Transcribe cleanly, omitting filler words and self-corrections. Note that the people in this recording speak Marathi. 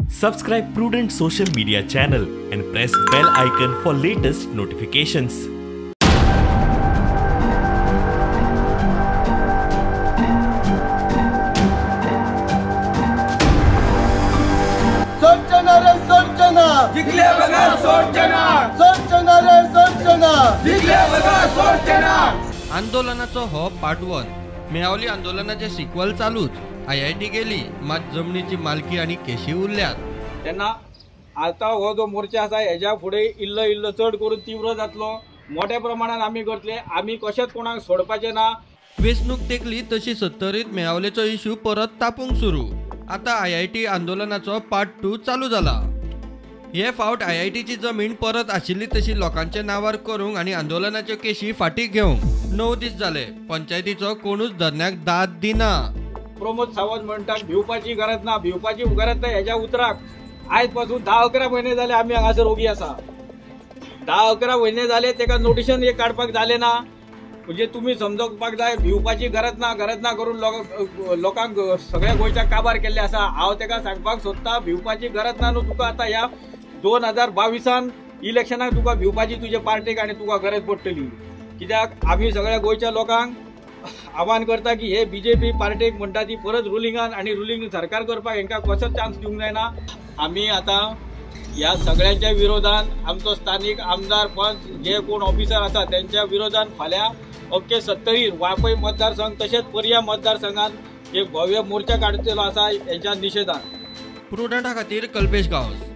Subscribe Prudent social media channel and press bell icon for latest notifications. सोडचना रे सोडचना जिंकले बघा सोडचना सोडचना रे सोडचना जिंकले बघा सोडचना। आंदोलनाचो हो पार्ट 1 मेळावली आंदोलनाचे सिक्वल चालूच IIT गेली मात जमनीची मालकी आणि केशी उरल्यात त्यांना आता हो जो मोर्चा आसा हेच्या फुडें इल्लो इल्लो चड करून तीव्र जातलो। मोठ्या प्रमाणात आम्ही करतले, आम्ही कशेच कोणाक सोडपाचे ना। वेचणूक तेकली तशी 70त मेळावलेचो इश्यू परत तापूंक सुरू। आता IIT आंदोलनाचो पार्ट 2 चालू जाला। हे फावट IITची जमीन परत आशिल्ली तशी लोकांच्या नावार करूंक आणि आंदोलनाच्यो केशी फाटी घेवंक 9 दीस जाले पंचायतीचो कोणूच धरण्याक दाद दिना। प्रमोद सावंत म्हणटात भिवपाची गरज ना, भिवपाची गरज ना। हेच्या उतराक आयज पासून 10-11 महिने जाले आम्ही हांगासर ओगी आसा। 10-11 महिने जाले तेका नोटिशन एक काडपाक जाले ना। म्हणजे तुम्ही समजोवपाक जाय भिवपाची गरज ना करून लोकांक सगळ्या गोंयच्या काबार केल्ले आसा। हांव तेका सांगपाक सोदता भिवपाची गरज ना न्हू तुका। आता ह्या 2022 इलेक्शनाक तुका भिवपाची तुजे पार्टीक आणि तुका गरज पडटली। कित्याक आम्ही सगळ्या गोंयच्या लोकांक आव्हान करता की हे BJP पार्टीक म्हणटा ती परत रुलिंगान आणि रुलिंग सरकार करपाक हेंकां कसोच चान्स दिवंक जायना। आम्ही आता या सगळ्यांच्या विरोधान आमचो स्थानिक आमदार पंच जे कोण ऑफिसर आसा त्यांच्या विरोधान फाल्यां अख्खे 70 वापय मतदारसंघ तसेच पर्या मतदारसंघात एक भव्य मोर्चा काडचो आसा हेच्या निशेधान। प्रुडंटा खातीर कल्पेश गांवस।